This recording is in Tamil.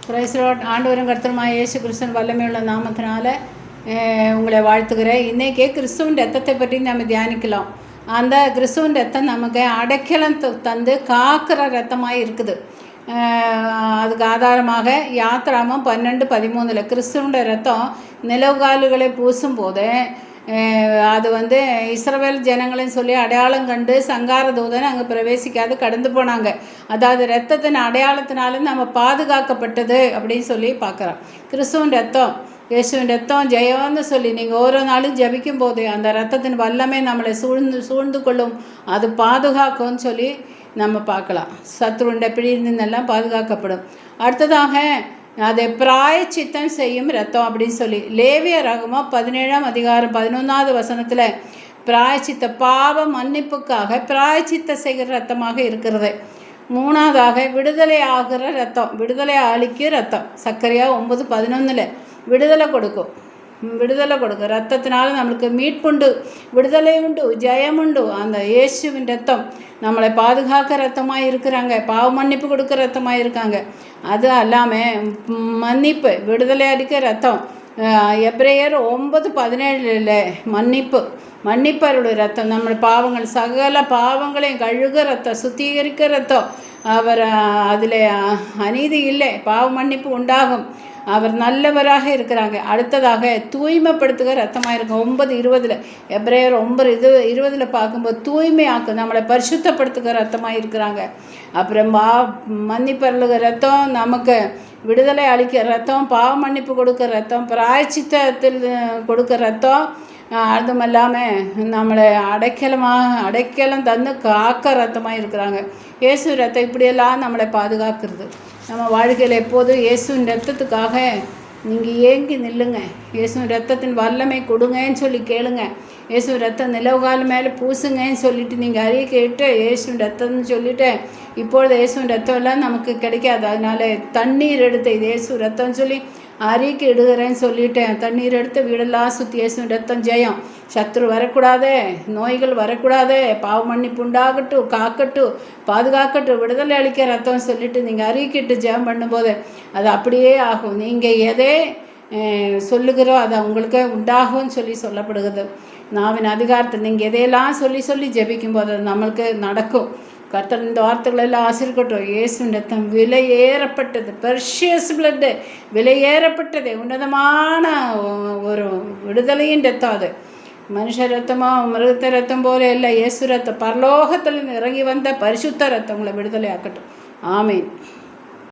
Price Lord. ஆண்டவரும் கர்த்தருமாகிய இயேசு கிறிஸ்துவின் வல்லமையுள்ள நாமத்தினால உங்களை வாழ்த்துக்கிறேன். இன்றைக்கி கிறிஸ்துவின் ரத்தத்தை பற்றி நம்ம தியானிக்கலாம். அந்த கிறிஸ்துவின் ரத்தம் நமக்கு அடைக்கலம் தந்து காக்கிற ரத்தமாக இருக்குது. அதுக்கு ஆதாரமாக யாத்திராமம் 12:13 கிறிஸ்துவனுடைய ரத்தம் நிலவுகாலுகளை பூசும் போது அது இஸ்ரவேல் ஜனங்கள்னு சொல்லி அடையாளம் கண்டு சங்கார தூதன் அங்கே பிரவேசிக்காது கடந்து போனாங்க. அதாவது இரத்தத்தின் அடையாளத்தினால நம்ம பாதுகாக்கப்பட்டது அப்படின்னு சொல்லி பார்க்குறோம். கிறிஸ்துவின் ரத்தம், இயேசுவின் ரத்தம் ஜெயம்னு சொல்லி நீங்கள் ஒவ்வொரு நாளும் ஜபிக்கும் போது அந்த ரத்தத்தின் வல்லமே நம்மளை சூழ்ந்து கொள்ளும், அது பாதுகாக்கும்னு சொல்லி நம்ம பார்க்கலாம். சத்ருண்ட பிடிந்தெல்லாம் பாதுகாக்கப்படும். அடுத்ததாக அதை பிராயச்சித்தம் செய்யும் ரத்தம் அப்படின்னு சொல்லி லேவியராகமம் 17ஆம் அதிகாரம் 11வது வசனத்தில் பிராயச்சித்த பாவ மன்னிப்புக்காக பிராயச்சித்த செய்கிற ரத்தமாக இருக்கிறது. மூணாவதாக விடுதலை ஆகிற ரத்தம், விடுதலை அளிக்கிற ரத்தம். சக்கரையா 9:11 விடுதலை கொடுக்கும். ரத்தத்தினால நம்மளுக்கு மீட்புண்டு, விடுதலை உண்டு, ஜெயம் உண்டு. அந்த இயேசுவின் ரத்தம் நம்மளை பாதுகாக்க ரத்தமாக இருக்கிறாங்க, பாவ மன்னிப்பு கொடுக்க ரத்தமாக இருக்காங்க. அது அல்லாமல் மன்னிப்பு, விடுதலை அளிக்க ரத்தம். எபிரேயர் 9:17 மன்னிப்பருடைய ரத்தம், நம்ம பாவங்கள் சகல பாவங்களையும் கழுக ரத்தம், சுத்திகரிக்க ரத்தம். அவர் அதில் அநீதி இல்லை, பாவ மன்னிப்பு உண்டாகும். அவர் நல்லவராக இருக்கிறாங்க. அடுத்ததாக தூய்மைப்படுத்துகிற ரத்தமாக இருக்கும். 9:20 எபிரேயர் 9:20 பார்க்கும்போது தூய்மையாக்கும், நம்மளை பரிசுத்தப்படுத்துகிற ரத்தமாக இருக்கிறாங்க. அப்புறம் மன்னிப்பருளுகிற ரத்தம், நமக்கு விடுதலை அளிக்கிற ரத்தம், பாவ மன்னிப்பு கொடுக்குற ரத்தம், பிராயச்சித்தத்தில் கொடுக்குற ரத்தம். அதுவும் இல்லாமல் நம்மளை அடைக்கலம் தந்து காக்க ரத்தமாக இருக்கிறாங்க. இயேசு ரத்தம் இப்படியெல்லாம் நம்மளை பாதுகாக்கிறது. நம்ம வாழ்க்கையில் எப்போதும் இயேசுவின் ரத்தத்துக்காக நீங்கள் ஏங்கி நில்லுங்க. இயேசுவின் ரத்தத்தின் வல்லமை கொடுங்கன்னு சொல்லி கேளுங்க. இயேசுவின் ரத்தம் நிலவுகால் மேலே பூசுங்கன்னு சொல்லிவிட்டு நீங்கள் அறிய கேட்டு இயேசுவின் ரத்தம்னு சொல்லிவிட்டு இப்பொழுது இயேசுவின் ரத்தம் எல்லாம் நமக்கு கிடைக்காது. அதனால் தண்ணீர் எடுத்து இது இயேசு ரத்தம்னு சொல்லி அறிக்கை இடுகிறேன்னு சொல்லிட்டேன். தண்ணீர் எடுத்து வீடெல்லாம் சுற்றி இயேசுவின் ரத்தம் ஜெயம். சத்ரு வரக்கூடாது, நோய்கள் வரக்கூடாது, பாவ மன்னிப்பு உண்டாகட்டும், காக்கட்டும், பாதுகாக்கட்டும், விடுதலை அளிக்க ரத்தம் சொல்லிட்டு நீங்கள் அறிக்கைட்டு ஜெயம் பண்ணும்போது அது அப்படியே ஆகும். நீங்கள் எதை சொல்லுகிறோ அது உங்களுக்கு உண்டாகும்னு சொல்லி சொல்லப்படுகிறது. நாவின் அதிகாரத்தை நீங்கள் எதையெல்லாம் சொல்லி ஜெபிக்கும் போது அது நம்மளுக்கு நடக்கும். கர்த்தர் இந்த வார்த்தைகளெல்லாம் ஆசீர்வதிக்கட்டும். இயேசுவின் ரத்தம் விலையேறப்பட்டது, பெர்ஷியஸ் பிளட்டு, விலையேறப்பட்டது, உன்னதமான ஒரு விடுதலையின் ரத்தம். அது மனுஷ ரத்தமோ மிருகத்த ரத்தம் போல இல்லை, இயேசு ரத்தம் பரலோகத்தில் இறங்கி வந்த பரிசுத்த ரத்தம் உங்களை விடுதலை ஆக்கட்டும். ஆமீன்.